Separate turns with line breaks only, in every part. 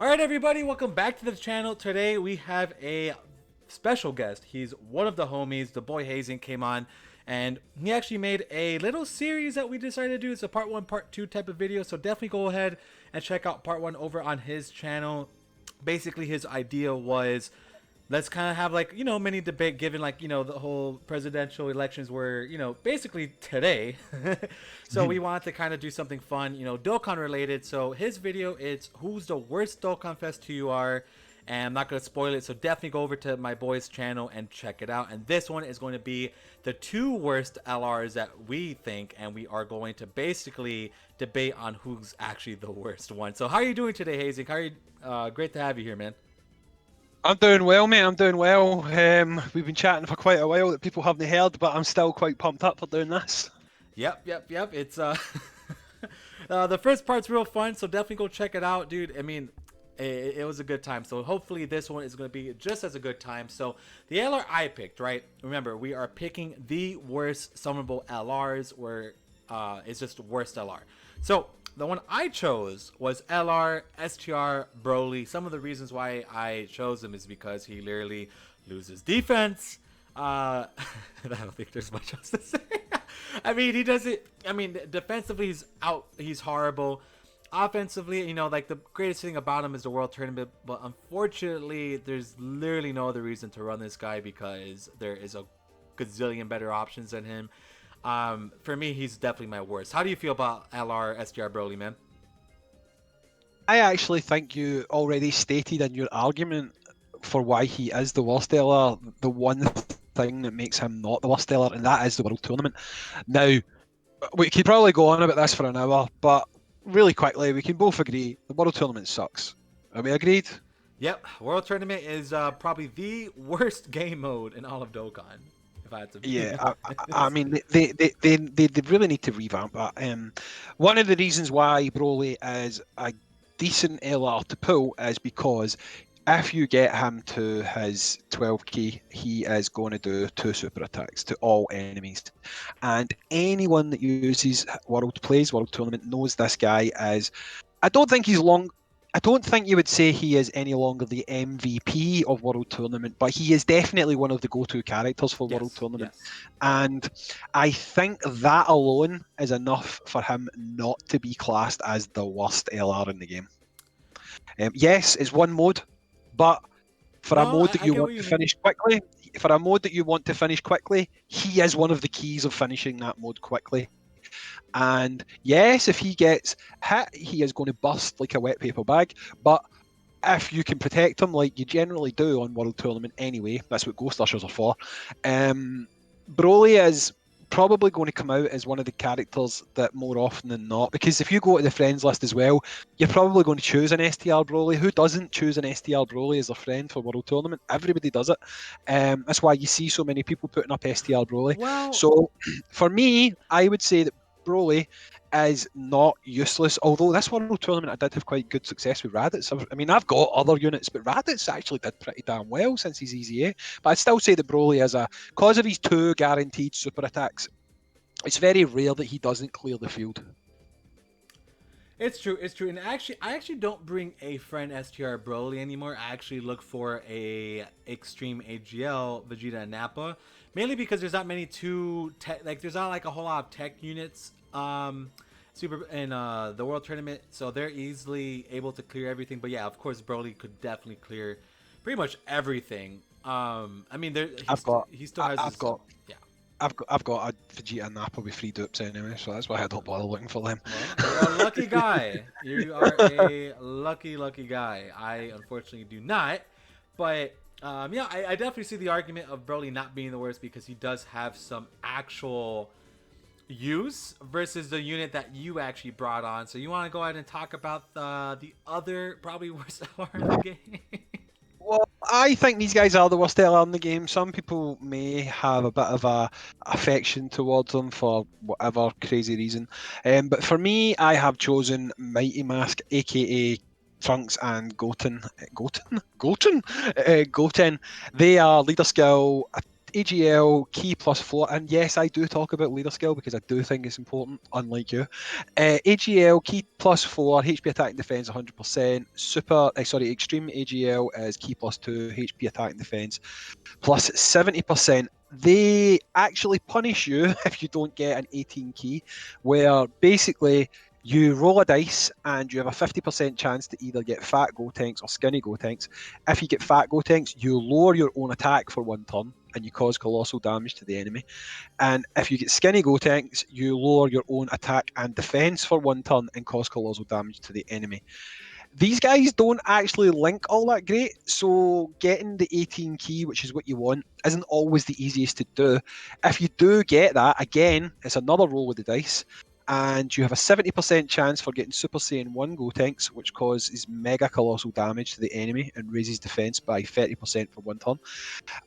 All right, everybody, welcome back to the channel. Today we have a special guest. He's one of the homies. The boy Hayzink came on, and he actually made a little series that we decided to do. It's a part one, part two type of video. So definitely go ahead and check out part one over on his channel. Basically, his idea was let's kind of have like mini debate given like the whole presidential elections were basically today. So we wanted to kind of do something fun, Dokkan related. So his video, it's who's the worst Dokkan fest you are, and I'm not going to spoil it, so definitely go over to my boy's channel and check it out. And this one is going to be the two worst LRs that we think, and we are going to basically debate on who's actually the worst one. So how are you doing today, Hazing? How are you? Great to have you here, man.
I'm doing well, mate. I'm doing well. We've been chatting for quite a while that people haven't heard, but I'm still quite pumped up for doing this.
Yep. It's the first part's real fun, so definitely go check it out, dude. I mean, it was a good time. So hopefully this one is going to be just as a good time. So the LR I picked, right? Remember, we are picking the worst summonable LRs, where it's just worst LR. So the one I chose was LR STR Broly. Some of the reasons why I chose him is because he literally loses defense. I don't think there's much else to say. I mean, he does it. I mean, defensively, he's out. He's horrible. Offensively, like the greatest thing about him is the World Tournament. But unfortunately, there's literally no other reason to run this guy because there is a gazillion better options than him. For me, he's definitely my worst. How do you feel about LR SDR Broly, man?
I actually think you already stated in your argument for why he is the worst LR, the one thing that makes him not the worst LR, and that is the World Tournament. Now, we could probably go on about this for an hour, but really quickly, we can both agree the World Tournament sucks. Are we agreed?
Yep, World Tournament is probably the worst game mode in all of Dokkan. If I had to be
Yeah, I
honest.
mean, they really need to revamp that. One of the reasons why Broly is a decent LR to pull is because if you get him to his 12k, he is going to do two super attacks to all enemies. And anyone that uses plays World Tournament knows this guy is. I don't think he's long. I don't think you would say he is any longer the MVP of World Tournament, but he is definitely one of the go-to characters for World
Yes,
Tournament.
yes.
And I think that alone is enough for him not to be classed as the worst LR in the game. Yes, it's one mode, but for a
No,
mode that
I
you
get
want
what you
to
mean.
finish quickly, he is one of the keys of finishing that mode quickly. And yes, if he gets hit, he is going to burst like a wet paper bag. But if you can protect him like you generally do on World Tournament anyway, that's what Ghost Ushers are for. Um, Broly is probably going to come out as one of the characters that more often than not, because if you go to the friends list as well, you're probably going to choose an STR Broly. Who doesn't choose an STR Broly as a friend for World Tournament? Everybody does it. That's why you see so many people putting up STR Broly.
Well,
So for me, I would say that Broly is not useless. Although this World Tournament, I did have quite good success with Raditz. I mean, I've got other units, but Raditz actually did pretty damn well since he's easy A. But I'd still say that Broly is because of his two guaranteed super attacks, it's very rare that he doesn't clear the field.
it's true. It's true. And actually, I actually don't bring a friend STR Broly anymore. I actually look for a extreme AGL Vegeta and Nappa, mainly because there's not many there's not like a whole lot of tech units. Super in the World Tournament, so they're easily able to clear everything. But yeah, of course, Broly could definitely clear pretty much everything. I mean,
I've got,
he still has
I've
his
got,
yeah.
I've got a Vegeta and Nappa with 3 dupes anyway, so that's why I don't bother looking for them.
Well, you're a lucky guy. You are a lucky guy. I unfortunately do not, but yeah, I definitely see the argument of Broly not being the worst because he does have some actual use versus the unit that you actually brought on. So you want to go ahead and talk about the other probably worst LR in the game?
Well, I think these guys are the worst LR in the game. Some people may have a bit of a affection towards them for whatever crazy reason. But for me, I have chosen Mighty Mask, aka Trunks and Goten. Goten? Goten? Goten. They are leader skill. AGL, key plus 4, and yes, I do talk about leader skill because I do think it's important, unlike you. AGL, key plus 4, HP attack and defense 100%. Extreme AGL is key plus 2, HP attack and defense plus 70%. They actually punish you if you don't get an 18 key, where basically you roll a dice and you have a 50% chance to either get fat Gotenks or skinny Gotenks. If you get fat Gotenks, you lower your own attack for 1 turn and you cause colossal damage to the enemy. And if you get skinny Gotenks, you lower your own attack and defense for 1 turn and cause colossal damage to the enemy. These guys don't actually link all that great, so getting the 18 key, which is what you want, isn't always the easiest to do. If you do get that, again, it's another roll with the dice, and you have a 70% chance for getting Super Saiyan 1 Gotenks, which causes mega colossal damage to the enemy and raises defense by 30% for 1 turn.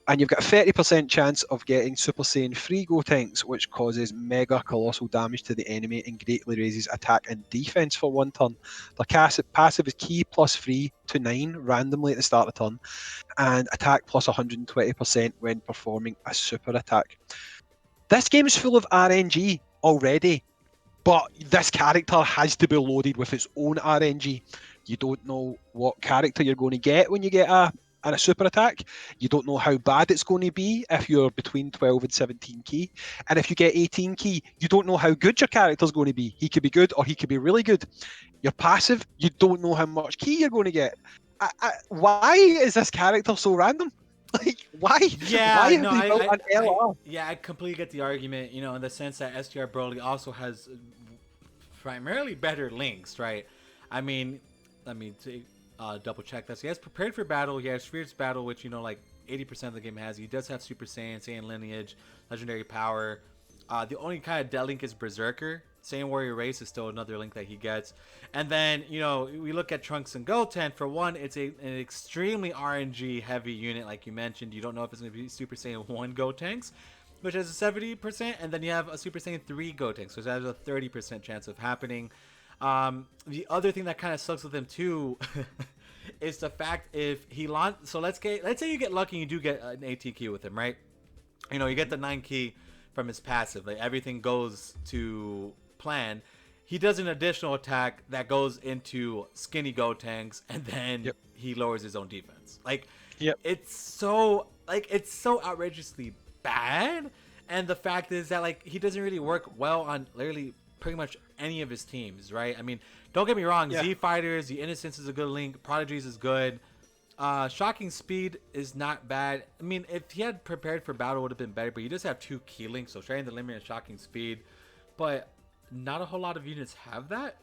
And you've got a 30% chance of getting Super Saiyan 3 Gotenks, which causes mega colossal damage to the enemy and greatly raises attack and defense for 1 turn. Their passive is key plus 3 to 9 randomly at the start of the turn, and attack plus 120% when performing a super attack. This game is full of RNG already, but this character has to be loaded with its own RNG. You don't know what character you're going to get when you get a super attack. You don't know how bad it's going to be if you're between 12 and 17 key. And if you get 18 key, you don't know how good your character's going to be. He could be good or he could be really good. Your passive, you don't know how much key you're going to get. Why is this character so random? Like, why?
Yeah,
Why have
no,
they built an LR?
yeah, I completely get the argument. You know, in the sense that STR Broly also has primarily better links, right? I mean, let me double check this. He has prepared for battle. He has fierce battle, which like 80% of the game has. He does have Super Saiyan, Saiyan lineage, legendary power. The only kind of dead link is Berserker. Saiyan Warrior Race is still another link that he gets. And then, we look at Trunks and Goten. For one, it's an extremely RNG heavy unit, like you mentioned. You don't know if it's going to be Super Saiyan 1 Gotenks, which has a 70%, and then you have a Super Saiyan 3 Gotenks, which has a 30% chance of happening. The other thing that kind of sucks with him too is the fact if he launch. So let's say you get lucky and you do get an ATQ with him, right? You get the 9 key from his passive. Like everything goes to plan. He does an additional attack that goes into skinny Gotenks, and then he lowers his own defense. Like, it's so outrageously bad. And the fact is that he doesn't really work well on literally pretty much any of his teams, right? I mean, don't get me wrong. Z Fighters, the Innocence is a good link. Prodigies is good. Shocking Speed is not bad. I mean, if he had prepared for battle, it would have been better. But you just have 2 key links, so Sharing the Limit and Shocking Speed. But not a whole lot of units have that.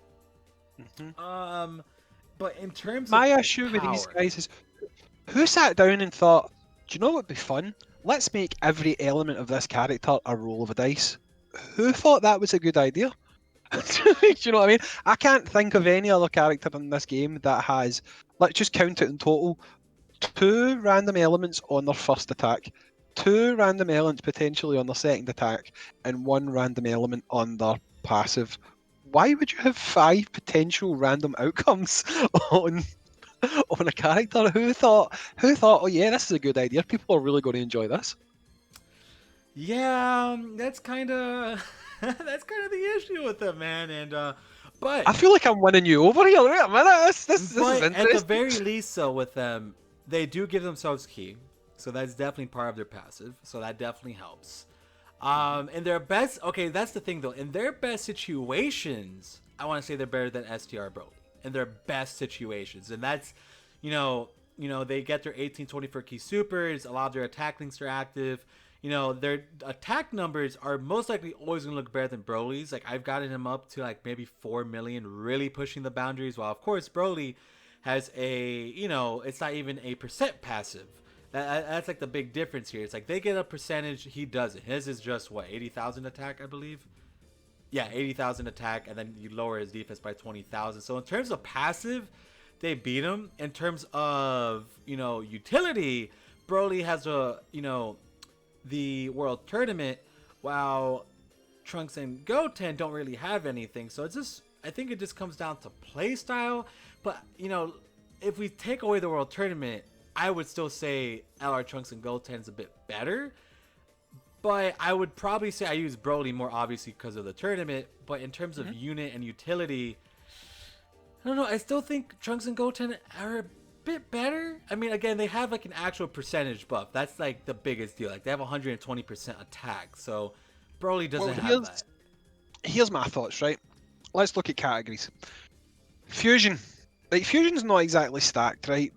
But in terms
my
of
issue
power,
with these guys is who sat down and thought, do you know what would be fun? Let's make every element of this character a roll of a dice. Who thought that was a good idea? Do you know what I mean? I can't think of any other character in this game that has, let's just count it in total, 2 random elements on their first attack, 2 random elements potentially on their second attack, and 1 random element on their passive. Why would you have 5 potential random outcomes on a character? Who thought, oh yeah, this is a good idea. People are really going to enjoy this.
yeah, that's kind of the issue with him, man. And but
I feel like I'm winning you over here. Wait a minute, this is interesting.
At the very least, so with them, they do give themselves key, so that's definitely part of their passive. So that definitely helps. In their best, okay, that's the thing though. In their best situations, I want to say they're better than STR Broly. In their best situations, and that's, they get their 1824 key supers. A lot of their attack links are active. Their attack numbers are most likely always going to look better than Broly's. Like, I've gotten him up to, like, maybe 4 million, really pushing the boundaries. While, of course, Broly has it's not even a percent passive. That's, like, the big difference here. It's like they get a percentage, he doesn't. His is just, 80,000 attack, I believe? Yeah, 80,000 attack, and then you lower his defense by 20,000. So, in terms of passive, they beat him. In terms of, utility, Broly has the World Tournament, while Trunks and Goten don't really have anything. So I think it just comes down to play style. But, if we take away the World Tournament, I would still say LR Trunks and Goten is a bit better. But I would probably say I use Broly more obviously because of the tournament. But in terms of
Mhm.
unit and utility, I don't know. I still think Trunks and Goten are a bit better. I mean, again, they have like an actual percentage buff. That's like the biggest deal. Like they have 120% attack. So Broly
Well,
doesn't have that.
here's my thoughts, right? Let's look at categories. Fusion. Like, Fusion's not exactly stacked, right?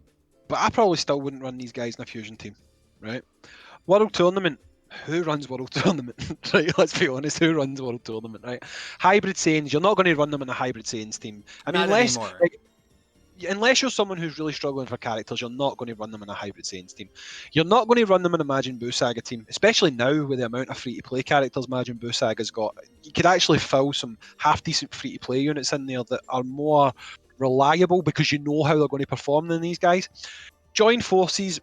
But I probably still wouldn't run these guys in a Fusion team, right? World Tournament. Who runs World Tournament? Right, let's be honest. Who runs World Tournament, right? Hybrid Saiyans. You're not going to run them in a Hybrid Saiyans team. I mean,
Not anymore.
unless you're someone who's really struggling for characters, you're not going to run them in a Hybrid Saiyans team. You're not going to run them in a Majin Buu Saga team, especially now with the amount of free-to-play characters Majin Buu Saga's got. You could actually fill some half-decent free-to-play units in there that are more reliable because you know how they're going to perform than these guys. Join forces.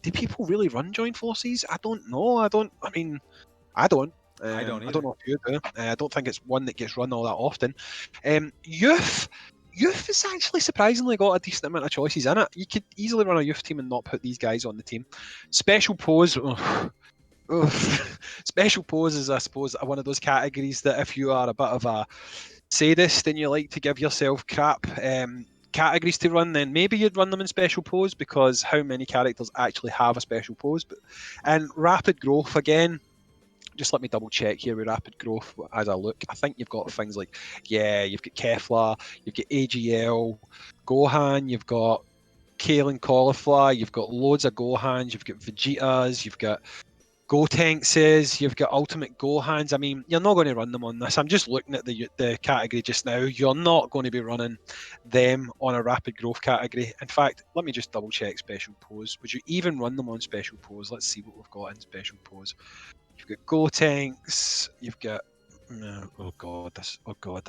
Do people really run join forces? I don't know. I mean, I don't.
I don't
I don't
either.
know if you do. I don't think it's one that gets run all that often. Youth. Youth has actually surprisingly got a decent amount of choices in it. You could easily run a youth team and not put these guys on the team. Special pose. Special pose is, I suppose, one of those categories that if you are a bit of a sadist and you like to give yourself crap categories to run, then maybe you'd run them in special pose because how many characters actually have a special pose? And rapid growth again. Just let me double check here with rapid growth as I look. I think you've got things like, you've got Kefla, you've got AGL, Gohan, you've got Kale and Cauliflower, you've got loads of Gohans, you've got Vegetas, you've got Gotenkses, you've got Ultimate Gohans. I mean, you're not going to run them on this. I'm just looking at the category just now. You're not going to be running them on a rapid growth category. In fact, let me just double check special pose. Would you even run them on special pose? Let's see what we've got in special pose. You've got Gotenks. You've got oh god, this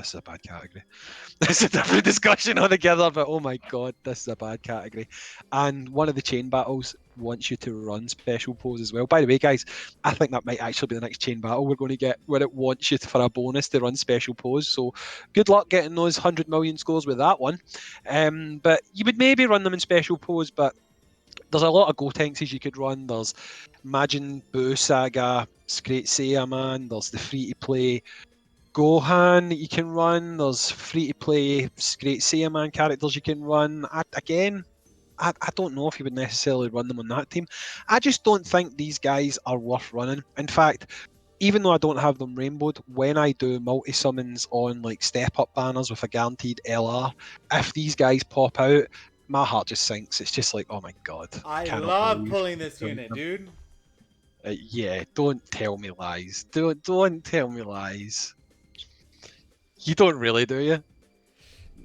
is a bad category. This is a different discussion altogether, but oh my god, this is a bad category. And one of the chain battles wants you to run special pose as well. By the way, guys, I think that might actually be the next chain battle we're going to get, where it wants you for a bonus to run special pose. So good luck getting those 100 million scores with that one. But you would maybe run them in special pose, but there's a lot of Gotenkses you could run. There's Majin Buu Saga, Great Saiyaman. There's the free-to-play Gohan that you can run. There's free-to-play Great Saiyaman characters you can run. I don't know if you would necessarily run them on that team. I just don't think these guys are worth running. In fact, even though I don't have them rainbowed, when I do multi-summons on like step-up banners with a guaranteed LR, if these guys pop out, my heart just sinks. It's just like, oh my god, I
I
cannot
love
believe.
pulling this unit, dude.
Yeah, don't tell me lies. Don't tell me lies. You don't really, do you?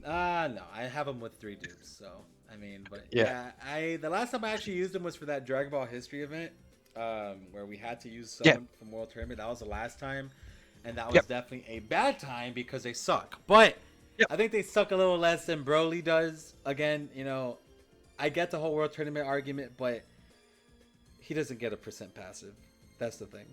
No, I have them with 3 dupes. So I mean, but
Yeah.
yeah, I the last time I actually used them was for that Dragon Ball History event, where we had to use
Yeah.
someone from World Tournament. That was the last time, and that was
Yep.
definitely a bad time because they suck. But
Yep.
I think they suck a little less than Broly does. Again, I get the whole World Tournament argument, but he doesn't get a percent passive. That's the thing.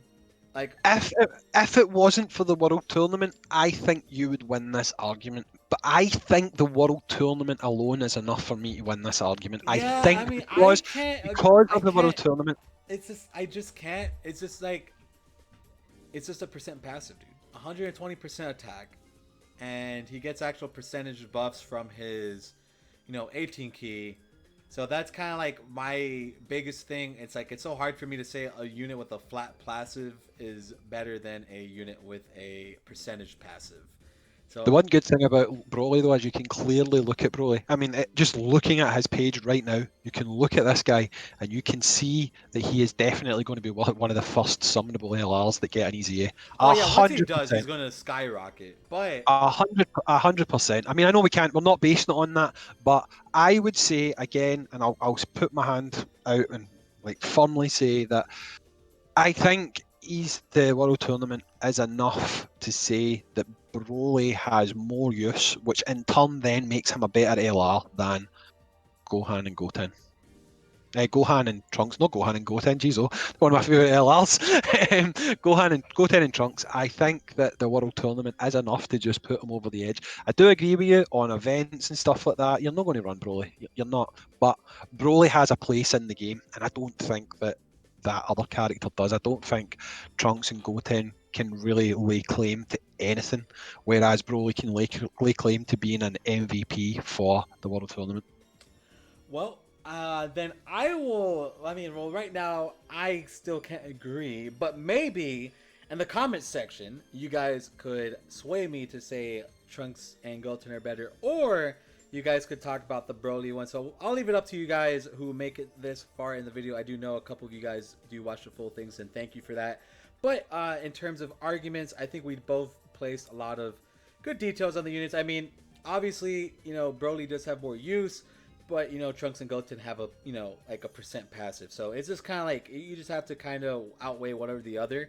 Like,
If it wasn't for the World Tournament, I think you would win this argument. But I think the World Tournament alone is enough for me to win this argument. I
yeah, I
think
mean,
because
I
of the World
can't.
Tournament.
I just can't. It's just like, it's just a percent passive, dude. 120% attack, and he gets actual percentage buffs from his, 18 key. So that's kind of like my biggest thing. It's like it's so hard for me to say a unit with a flat passive is better than a unit with a percentage passive.
The
So
one good thing about Broly, though, is you can clearly look at Broly. I mean, just looking at his page right now, you can look at this guy and you can see that he is definitely going to be one of the first summonable LRs that get an easy A.
oh
A
yeah, once he
hundred
does, he's
percent.
gonna skyrocket. But
100%. I mean, I know we're not basing it on that, but I would say again, and I'll put my hand out and like firmly say that I think the World Tournament is enough to say that Broly has more use, which in turn then makes him a better LR than Gohan and Goten. Gohan and Trunks, not Gohan and Goten, jeez, one of my favourite LRs. Goten and Trunks, I think that the World Tournament is enough to just put him over the edge. I do agree with you on events and stuff like that. You're not going to run Broly. You're not. But Broly has a place in the game, and I don't think that that other character does. I don't think Trunks and Goten can really lay claim to anything, whereas Broly can lay claim to being an MVP for the World Tournament.
Well, then I will. I mean, well, right now I still can't agree, but maybe in the comments section you guys could sway me to say Trunks and Goten are better, or you guys could talk about the Broly one. So I'll leave it up to you guys who make it this far in the video. I do know a couple of you guys do watch the full things, and thank you for that. But in terms of arguments, I think we both placed a lot of good details on the units. I mean, obviously, you know, Broly does have more use, but you know, Trunks and Goten have a, you know, like a percent passive. So it's just kind of like you just have to kind of outweigh one over the other.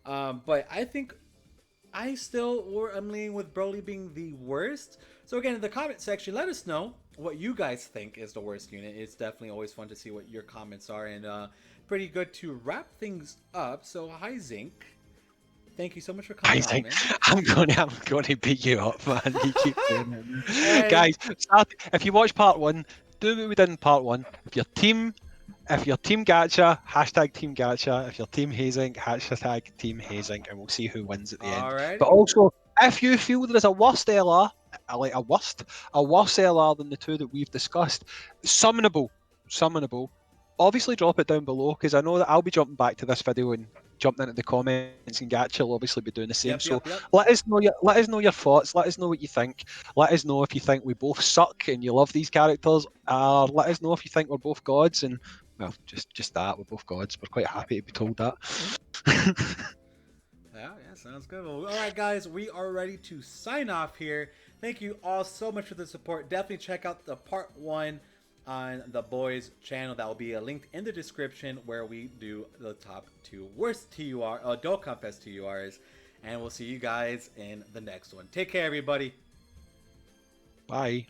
But I think I'm leaning with Broly being the worst. So again, in the comment section, let us know what you guys think is the worst unit. It's definitely always fun to see what your comments are, and pretty good to wrap things up. So Hayzink, thank you so much for
I
coming on,
think
man.
I'm gonna beat you up, man. You keep doing it.
And
Guys, if you watch part one, do what we did in part one. If your team gacha, hashtag team gacha. If your team hazing, hashtag team hazing, and we'll see who wins at the end. But
alrighty.
also, if you feel there is a worse LR, like a worse LR than the two that we've discussed, summonable, obviously drop it down below, because I know that I'll be jumping back to this video and jumping into the comments, and Gacha will obviously be doing the same.
Yep,
So
yep, yep.
let us know your thoughts. Let us know what you think. Let us know if you think we both suck and you love these characters. Let us know if you think we're both gods, and well, just that, we're both gods. We're quite happy to be told that.
Yeah, sounds good. Well, all right, guys, we are ready to sign off here. Thank you all so much for the support. Definitely check out the part one on the boys channel. That will be linked in the description, where we do the top 2 worst Dokkan Fest TURs, and we'll see you guys in the next one. Take care, everybody.
Bye.